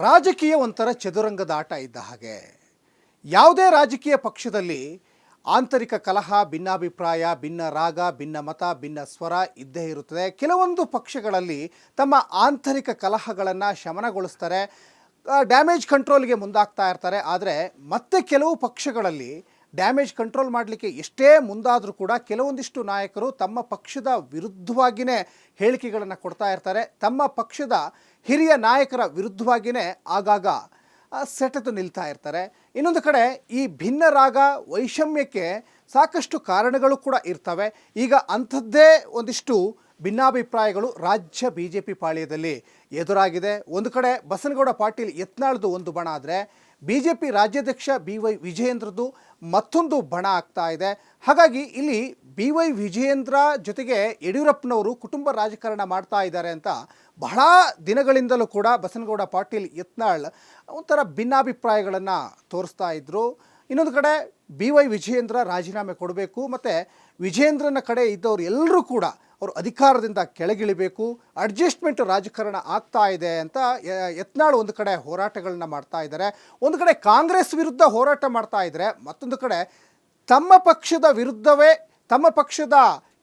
ರಾಜಕೀಯ ಒಂಥರ ಚದುರಂಗದ ಆಟ ಇದ್ದ ಹಾಗೆ. ಯಾವುದೇ ರಾಜಕೀಯ ಪಕ್ಷದಲ್ಲಿ ಆಂತರಿಕ ಕಲಹ, ಭಿನ್ನಾಭಿಪ್ರಾಯ, ಭಿನ್ನ ರಾಗ, ಭಿನ್ನ ಮತ, ಭಿನ್ನ ಸ್ವರ ಇದ್ದೇ ಇರುತ್ತದೆ. ಕೆಲವೊಂದು ಪಕ್ಷಗಳಲ್ಲಿ ತಮ್ಮ ಆಂತರಿಕ ಕಲಹಗಳನ್ನು ಶಮನಗೊಳಿಸ್ತಾರೆ, ಡ್ಯಾಮೇಜ್ ಕಂಟ್ರೋಲ್ಗೆ ಮುಂದಾಗ್ತಾ ಇರ್ತಾರೆ. ಆದರೆ ಮತ್ತೆ ಕೆಲವು ಪಕ್ಷಗಳಲ್ಲಿ ಡ್ಯಾಮೇಜ್ ಕಂಟ್ರೋಲ್ ಮಾಡಲಿಕ್ಕೆ ಎಷ್ಟೇ ಮುಂದಾದರೂ ಕೂಡ ಕೆಲವೊಂದಿಷ್ಟು ನಾಯಕರು ತಮ್ಮ ಪಕ್ಷದ ವಿರುದ್ಧವಾಗಿಯೇ ಹೇಳಿಕೆಗಳನ್ನು ಕೊಡ್ತಾ ಇರ್ತಾರೆ. ತಮ್ಮ ಪಕ್ಷದ ಹಿರಿಯ ನಾಯಕರ ವಿರುದ್ಧವಾಗಿಯೇ ಆಗಾಗ ಸೆಟೆದು ನಿಲ್ತಾ ಇರ್ತಾರೆ. ಇನ್ನೊಂದು ಕಡೆ ಈ ಭಿನ್ನ ರಾಗ ವೈಷಮ್ಯಕ್ಕೆ ಸಾಕಷ್ಟು ಕಾರಣಗಳು ಕೂಡ ಇರ್ತವೆ. ಈಗ ಅಂಥದ್ದೇ ಒಂದಿಷ್ಟು ಭಿನ್ನಾಭಿಪ್ರಾಯಗಳು ರಾಜ್ಯ BJP ಪಾಳ್ಯದಲ್ಲಿ ಎದುರಾಗಿದೆ. ಒಂದು ಕಡೆ ಬಸನಗೌಡ ಪಾಟೀಲ್ ಯತ್ನಾಳ್ದು ಒಂದು ಬಣ ಆದರೆ BJP ರಾಜ್ಯಾಧ್ಯಕ್ಷ BY ವಿಜಯೇಂದ್ರದ್ದು ಮತ್ತೊಂದು ಬಣ ಆಗ್ತಾ ಇದೆ. ಹಾಗಾಗಿ ಇಲ್ಲಿ BY ವಿಜಯೇಂದ್ರ ಜೊತೆಗೆ ಯಡಿಯೂರಪ್ಪನವರು ಕುಟುಂಬ ರಾಜಕಾರಣ ಮಾಡ್ತಾ ಇದ್ದಾರೆ ಅಂತ ಬಹಳ ದಿನಗಳಿಂದಲೂ ಕೂಡ ಬಸನಗೌಡ ಪಾಟೀಲ್ ಯತ್ನಾಳ್ ಒಂಥರ ಭಿನ್ನಾಭಿಪ್ರಾಯಗಳನ್ನು ತೋರಿಸ್ತಾ ಇದ್ದರು. ಇನ್ನೊಂದು ಕಡೆ BY ವಿಜಯೇಂದ್ರ ರಾಜೀನಾಮೆ ಕೊಡಬೇಕು, ಮತ್ತು ವಿಜಯೇಂದ್ರನ ಕಡೆ ಇದ್ದವರು ಎಲ್ಲರೂ ಕೂಡ ಅವರು ಅಧಿಕಾರದಿಂದ ಕೆಳಗಿಳಿಬೇಕು, ಅಡ್ಜಸ್ಟ್ಮೆಂಟ್ ರಾಜಕಾರಣ ಆಗ್ತಾ ಇದೆ ಅಂತ ಯತ್ನಾಳ್ ಒಂದು ಕಡೆ ಹೋರಾಟಗಳನ್ನ ಮಾಡ್ತಾ ಇದ್ದಾರೆ. ಒಂದು ಕಡೆ ಕಾಂಗ್ರೆಸ್ ವಿರುದ್ಧ ಹೋರಾಟ ಮಾಡ್ತಾ ಇದ್ದಾರೆ, ಮತ್ತೊಂದು ಕಡೆ ತಮ್ಮ ಪಕ್ಷದ ವಿರುದ್ಧವೇ ತಮ್ಮ ಪಕ್ಷದ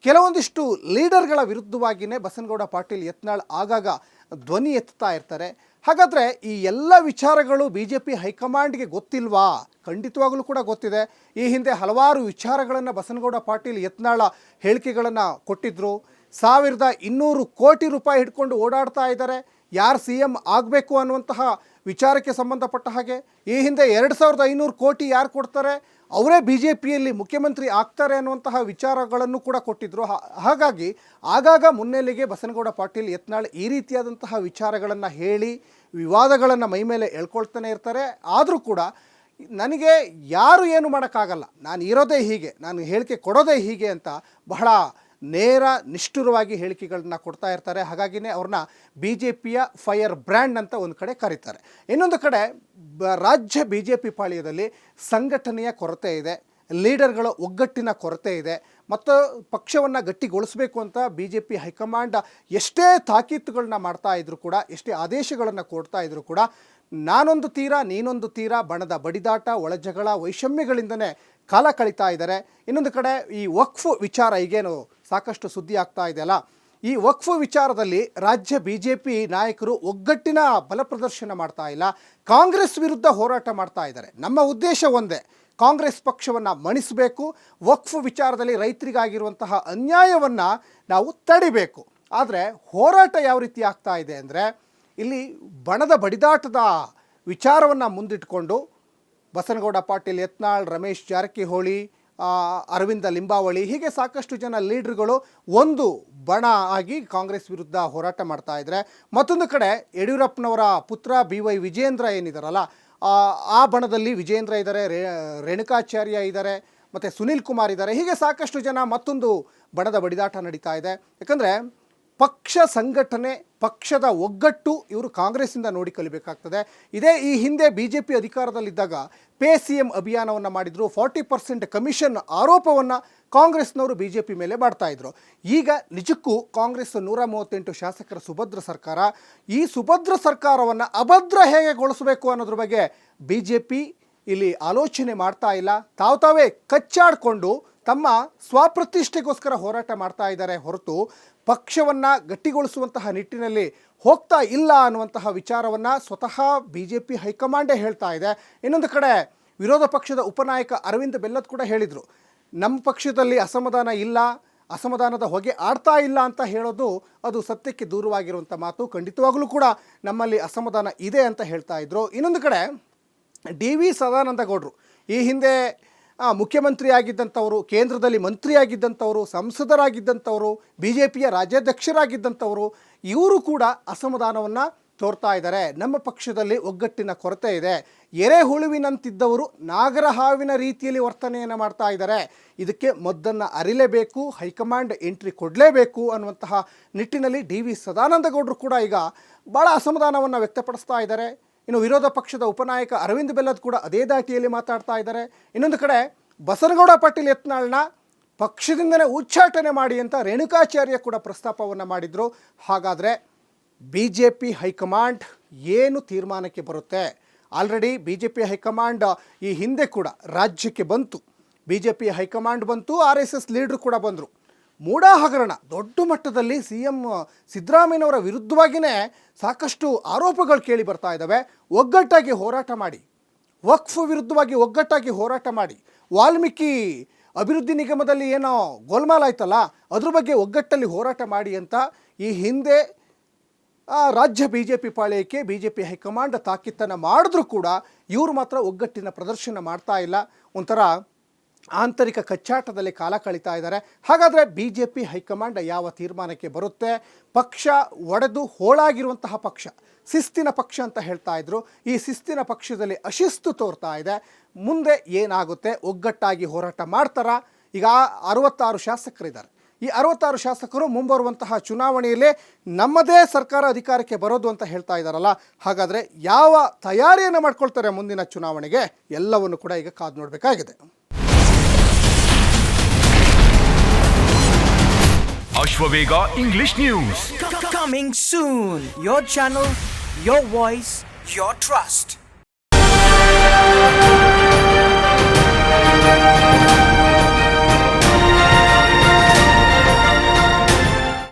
ಕೆಲವೊಂದಿಷ್ಟು ಲೀಡರ್ಗಳ ವಿರುದ್ಧವಾಗಿಯೇ ಬಸನಗೌಡ ಪಾಟೀಲ್ ಯತ್ನಾಳ್ ಆಗಾಗ ಧ್ವನಿ ಎತ್ತುತ್ತಾ ಇರ್ತಾರೆ. ಹಾಗಾದರೆ ಈ ಎಲ್ಲ ವಿಚಾರಗಳು BJP ಹೈಕಮಾಂಡ್ಗೆ ಗೊತ್ತಿಲ್ವಾ? ಖಂಡಿತವಾಗಲೂ ಕೂಡ ಗೊತ್ತಿದೆ. ಈ ಹಿಂದೆ ಹಲವಾರು ವಿಚಾರಗಳನ್ನು ಬಸನಗೌಡ ಪಾಟೀಲ್ ಯತ್ನಾಳ ಹೇಳಿಕೆಗಳನ್ನು ಕೊಟ್ಟಿದ್ದರು. 1200 ಕೋಟಿ ರೂಪಾಯಿ ಹಿಡ್ಕೊಂಡು ಓಡಾಡ್ತಾ ಇದ್ದಾರೆ. ಯಾರು CM ಆಗಬೇಕು ಅನ್ನುವಂತಹ ವಿಚಾರಕ್ಕೆ ಸಂಬಂಧಪಟ್ಟ ಹಾಗೆ ಈ ಹಿಂದೆ 2500 ಕೋಟಿ ಯಾರು ಕೊಡ್ತಾರೆ ಅವರೇ BJPಯಲ್ಲಿ ಮುಖ್ಯಮಂತ್ರಿ ಆಗ್ತಾರೆ ಅನ್ನುವಂತಹ ವಿಚಾರಗಳನ್ನು ಕೂಡ ಕೊಟ್ಟಿದ್ದರು. ಹಾಗಾಗಿ ಆಗಾಗ ಮುನ್ನೆಲೆಗೆ ಬಸನಗೌಡ ಪಾಟೀಲ್ ಯತ್ನಾಳ್ ಈ ರೀತಿಯಾದಂತಹ ವಿಚಾರಗಳನ್ನು ಹೇಳಿ ವಿವಾದಗಳನ್ನು ಮೈಮೇಲೆ ಎಳ್ಕೊಳ್ತಾನೆ ಇರ್ತಾರೆ. ಆದರೂ ಕೂಡ ನನಗೆ ಯಾರು ಏನು ಮಾಡೋಕ್ಕಾಗಲ್ಲ, ನಾನು ಇರೋದೇ ಹೀಗೆ, ನಾನು ಹೇಳಿಕೆ ಕೊಡೋದೇ ಹೀಗೆ ಅಂತ ಬಹಳ ನೇರ ನಿಷ್ಠುರವಾಗಿ ಹೇಳಿಕೆಗಳನ್ನ ಕೊಡ್ತಾ ಇರ್ತಾರೆ. ಹಾಗಾಗಿನೇ ಅವ್ರನ್ನ BJPಯ ಫೈರ್ ಬ್ರ್ಯಾಂಡ್ ಅಂತ ಒಂದು ಕಡೆ ಕರೀತಾರೆ. ಇನ್ನೊಂದು ಕಡೆ ರಾಜ್ಯ BJP ಪಾಳ್ಯದಲ್ಲಿ ಸಂಘಟನೆಯ ಕೊರತೆ ಇದೆ, ಲೀಡರ್ಗಳ ಒಗ್ಗಟ್ಟಿನ ಕೊರತೆ ಇದೆ. ಮತ್ತು ಪಕ್ಷವನ್ನು ಗಟ್ಟಿಗೊಳಿಸಬೇಕು ಅಂತ BJP ಹೈಕಮಾಂಡ್ ಎಷ್ಟೇ ತಾಕೀತುಗಳನ್ನ ಮಾಡ್ತಾ ಇದ್ರು ಕೂಡ, ಎಷ್ಟೇ ಆದೇಶಗಳನ್ನು ಕೊಡ್ತಾ ಇದ್ರು ಕೂಡ ನಾನೊಂದು ತೀರ ನೀನೊಂದು ತೀರ ಬಣದ ಬಡಿದಾಟ, ಒಳಜಗಳ, ವೈಷಮ್ಯಗಳಿಂದನೇ ಕಾಲ ಕಳೀತಾ ಇದ್ದಾರೆ. ಇನ್ನೊಂದು ಕಡೆ ಈ ವಕ್ಫ್ ವಿಚಾರ ಈಗೇನು ಸಾಕಷ್ಟು ಸುದ್ದಿ ಆಗ್ತಾ ಇದೆಯಲ್ಲ, ಈ ವಕ್ಫ್ ವಿಚಾರದಲ್ಲಿ ರಾಜ್ಯ BJP ನಾಯಕರು ಒಗ್ಗಟ್ಟಿನ ಬಲಪ್ರದರ್ಶನ ಮಾಡ್ತಾ ಇಲ್ಲ, ಕಾಂಗ್ರೆಸ್ ವಿರುದ್ಧ ಹೋರಾಟ ಮಾಡ್ತಾ ಇದ್ದಾರೆ. ನಮ್ಮ ಉದ್ದೇಶ ಒಂದೇ, ಕಾಂಗ್ರೆಸ್ ಪಕ್ಷವನ್ನು ಮಣಿಸಬೇಕು, ವಕ್ಫ್ ವಿಚಾರದಲ್ಲಿ ರೈತರಿಗಾಗಿರುವಂತಹ ಅನ್ಯಾಯವನ್ನು ನಾವು ತಡಿಬೇಕು. ಆದರೆ ಹೋರಾಟ ಯಾವ ರೀತಿ ಆಗ್ತಾ ಇದೆ ಅಂದರೆ, ಇಲ್ಲಿ ಬಣದ ಬಡಿದಾಟದ ವಿಚಾರವನ್ನು ಮುಂದಿಟ್ಕೊಂಡು ಬಸನಗೌಡ ಪಾಟೀಲ್ ಯತ್ನಾಳ್, ರಮೇಶ್ ಜಾರಕಿಹೊಳಿ, ಅರವಿಂದ ಲಿಂಬಾವಳಿ ಹೀಗೆ ಸಾಕಷ್ಟು ಜನ ಲೀಡ್ರುಗಳು ಒಂದು ಬಣ ಆಗಿ ಕಾಂಗ್ರೆಸ್ ವಿರುದ್ಧ ಹೋರಾಟ ಮಾಡ್ತಾ ಇದ್ದಾರೆ. ಮತ್ತೊಂದು ಕಡೆ ಯಡಿಯೂರಪ್ಪನವರ ಪುತ್ರ BY ವಿಜಯೇಂದ್ರ ಏನಿದ್ದಾರಲ್ಲ, ಆ ಬಣದಲ್ಲಿ ವಿಜಯೇಂದ್ರ ಇದ್ದಾರೆ, ರೇಣುಕಾಚಾರ್ಯ ಇದ್ದಾರೆ, ಮತ್ತು ಸುನೀಲ್ ಕುಮಾರ್ ಇದ್ದಾರೆ. ಹೀಗೆ ಸಾಕಷ್ಟು ಜನ ಮತ್ತೊಂದು ಬಣದ ಬಡಿದಾಟ ನಡೀತಾ ಇದೆ. ಯಾಕಂದರೆ ಪಕ್ಷ ಸಂಘಟನೆ, ಪಕ್ಷದ ಒಗ್ಗಟ್ಟು ಇವರು ಕಾಂಗ್ರೆಸ್ಸಿಂದ ನೋಡಿ ಕಲಿಬೇಕಾಗ್ತದೆ. ಇದೇ ಈ ಹಿಂದೆ BJP ಅಧಿಕಾರದಲ್ಲಿದ್ದಾಗ ಪೇ CM ಅಭಿಯಾನವನ್ನು ಮಾಡಿದರು. 40% ಕಮಿಷನ್ ಆರೋಪವನ್ನು ಕಾಂಗ್ರೆಸ್ನವರು BJP ಮೇಲೆ ಮಾಡ್ತಾಯಿದ್ರು. ಈಗ ನಿಜಕ್ಕೂ ಕಾಂಗ್ರೆಸ್ 138 ಶಾಸಕರ ಸುಭದ್ರ ಸರ್ಕಾರ, ಈ ಸುಭದ್ರ ಸರ್ಕಾರವನ್ನು ಅಭದ್ರ ಹೇಗೆ ಗೊಳಿಸಬೇಕು ಅನ್ನೋದ್ರ ಬಗ್ಗೆ BJP ಇಲ್ಲಿ ಆಲೋಚನೆ ಮಾಡ್ತಾ ಇಲ್ಲ. ತಾವೇ ಕಚ್ಚಾಡಿಕೊಂಡು ತಮ್ಮ ಸ್ವಪ್ರತಿಷ್ಠೆಗೋಸ್ಕರ ಹೋರಾಟ ಮಾಡ್ತಾ ಇದ್ದಾರೆ ಹೊರತು ಪಕ್ಷವನ್ನು ಗಟ್ಟಿಗೊಳಿಸುವಂತಹ ನಿಟ್ಟಿನಲ್ಲಿ ಹೋಗ್ತಾ ಇಲ್ಲ ಅನ್ನುವಂತಹ ವಿಚಾರವನ್ನು ಸ್ವತಃ BJP ಹೈಕಮಾಂಡೇ ಹೇಳ್ತಾ ಇದೆ. ಇನ್ನೊಂದು ಕಡೆ ವಿರೋಧ ಪಕ್ಷದ ಉಪನಾಯಕ ಅರವಿಂದ್ ಬೆಲ್ಲದ್ ಕೂಡ ಹೇಳಿದರು, ನಮ್ಮ ಪಕ್ಷದಲ್ಲಿ ಅಸಮಾಧಾನ ಇಲ್ಲ, ಅಸಮಾಧಾನದ ಹೊಗೆ ಆಡ್ತಾ ಇಲ್ಲ ಅಂತ ಹೇಳೋದು ಅದು ಸತ್ಯಕ್ಕೆ ದೂರವಾಗಿರುವಂಥ ಮಾತು. ಖಂಡಿತವಾಗಲೂ ಕೂಡ ನಮ್ಮಲ್ಲಿ ಅಸಮಾಧಾನ ಇದೆ ಅಂತ ಹೇಳ್ತಾ ಇದ್ರು. ಇನ್ನೊಂದು ಕಡೆ DV ಸದಾನಂದಗೌಡರು ಈ ಹಿಂದೆ ಮುಖ್ಯಮಂತ್ರಿ ಆಗಿದ್ದಂಥವರು, ಕೇಂದ್ರದಲ್ಲಿ ಮಂತ್ರಿಯಾಗಿದ್ದಂಥವರು, ಸಂಸದರಾಗಿದ್ದಂಥವರು, BJPಯ ರಾಜ್ಯಾಧ್ಯಕ್ಷರಾಗಿದ್ದಂಥವರು, ಇವರು ಕೂಡ ಅಸಮಾಧಾನವನ್ನು ತೋರ್ತಾ ಇದ್ದಾರೆ. ನಮ್ಮ ಪಕ್ಷದಲ್ಲಿ ಒಗ್ಗಟ್ಟಿನ ಕೊರತೆ ಇದೆ, ಎರೆಹುಳುವಿನಂತಿದ್ದವರು ನಾಗರಹಾವಿನ ರೀತಿಯಲ್ಲಿ ವರ್ತನೆಯನ್ನು ಮಾಡ್ತಾ ಇದ್ದಾರೆ, ಇದಕ್ಕೆ ಮದ್ದನ್ನು ಅರಿಲೇಬೇಕು, ಹೈಕಮಾಂಡ್ ಎಂಟ್ರಿ ಕೊಡಲೇಬೇಕು ಅನ್ನುವಂತಹ ನಿಟ್ಟಿನಲ್ಲಿ DV ಸದಾನಂದಗೌಡರು ಕೂಡ ಈಗ ಭಾಳ ಅಸಮಾಧಾನವನ್ನು ವ್ಯಕ್ತಪಡಿಸ್ತಾ ಇದ್ದಾರೆ. ಇನ್ನು ವಿರೋಧ ಪಕ್ಷದ ಉಪನಾಯಕ ಅರವಿಂದ್ ಬೆಲ್ಲದ್ ಕೂಡ ಅದೇ ದಾಟಿಯಲ್ಲಿ ಮಾತಾಡ್ತಾ ಇದ್ದಾರೆ. ಇನ್ನೊಂದು ಕಡೆ ಬಸನಗೌಡ ಪಾಟೀಲ್ ಯತ್ನಾಳ್ನ ಪಕ್ಷದಿಂದನೇ ಉಚ್ಚಾಟನೆ ಮಾಡಿ ಅಂತ ರೇಣುಕಾಚಾರ್ಯ ಕೂಡ ಪ್ರಸ್ತಾಪವನ್ನು ಮಾಡಿದರು. ಹಾಗಾದರೆ BJP ಹೈಕಮಾಂಡ್ ಏನು ತೀರ್ಮಾನಕ್ಕೆ ಬರುತ್ತೆ? ಆಲ್ರೆಡಿ BJP ಹೈಕಮಾಂಡ್ ಈ ಹಿಂದೆ ಕೂಡ ರಾಜ್ಯಕ್ಕೆ ಬಂತು. BJP ಹೈಕಮಾಂಡ್ ಬಂತು, RSS ಲೀಡ್ರು ಕೂಡ ಬಂದರು. ಮೂಢ ಹಗರಣ ದೊಡ್ಡ ಮಟ್ಟದಲ್ಲಿ CM ಸಿದ್ದರಾಮಯ್ಯನವರ ವಿರುದ್ಧವಾಗಿಯೇ ಸಾಕಷ್ಟು ಆರೋಪಗಳು ಕೇಳಿ ಬರ್ತಾ ಇದ್ದಾವೆ. ಒಗ್ಗಟ್ಟಾಗಿ ಹೋರಾಟ ಮಾಡಿ, ವಕ್ಫ್ ವಿರುದ್ಧವಾಗಿ ಒಗ್ಗಟ್ಟಾಗಿ ಹೋರಾಟ ಮಾಡಿ, ವಾಲ್ಮೀಕಿ ಅಭಿವೃದ್ಧಿ ನಿಗಮದಲ್ಲಿ ಏನೋ ಗೋಲ್ಮಾಲ್ ಆಯ್ತಲ್ಲ ಅದ್ರ ಬಗ್ಗೆ ಒಗ್ಗಟ್ಟಲ್ಲಿ ಹೋರಾಟ ಮಾಡಿ ಅಂತ ಈ ಹಿಂದೆ ರಾಜ್ಯ BJP ಪಾಳ್ಯಕ್ಕೆ BJP ಹೈಕಮಾಂಡ್ ತಾಕೀತನ್ನು ಮಾಡಿದ್ರೂ ಕೂಡ ಇವರು ಮಾತ್ರ ಒಗ್ಗಟ್ಟಿನ ಪ್ರದರ್ಶನ ಮಾಡ್ತಾ ಇಲ್ಲ. ಒಂಥರ ಆಂತರಿಕ ಕಚ್ಚಾಟದಲ್ಲಿ ಕಾಲ ಕಳೀತಾ ಇದ್ದಾರೆ. ಹಾಗಾದರೆ BJP ಹೈಕಮಾಂಡ್ ಯಾವ ತೀರ್ಮಾನಕ್ಕೆ ಬರುತ್ತೆ? ಪಕ್ಷ ಒಡೆದು ಹೋಳಾಗಿರುವಂತಹ ಪಕ್ಷ, ಶಿಸ್ತಿನ ಪಕ್ಷ ಅಂತ ಹೇಳ್ತಾ ಇದ್ರು. ಈ ಶಿಸ್ತಿನ ಪಕ್ಷದಲ್ಲಿ ಅಶಿಸ್ತು ತೋರ್ತಾ ಇದೆ. ಮುಂದೆ ಏನಾಗುತ್ತೆ? ಒಗ್ಗಟ್ಟಾಗಿ ಹೋರಾಟ ಮಾಡ್ತಾರಾ? ಈಗ 66 ಶಾಸಕರಿದ್ದಾರೆ. ಈ 66 ಶಾಸಕರು ಮುಂಬರುವಂತಹ ಚುನಾವಣೆಯಲ್ಲೇ ನಮ್ಮದೇ ಸರ್ಕಾರ ಅಧಿಕಾರಕ್ಕೆ ಬರೋದು ಅಂತ ಹೇಳ್ತಾ ಇದ್ದಾರಲ್ಲ, ಹಾಗಾದರೆ ಯಾವ ತಯಾರಿಯನ್ನು ಮಾಡ್ಕೊಳ್ತಾರೆ ಮುಂದಿನ ಚುನಾವಣೆಗೆ? ಎಲ್ಲವನ್ನು ಕೂಡ ಈಗ ಕಾದು ನೋಡಬೇಕಾಗಿದೆ. Ashwavega English News. Coming soon. Your channel, your voice, your trust.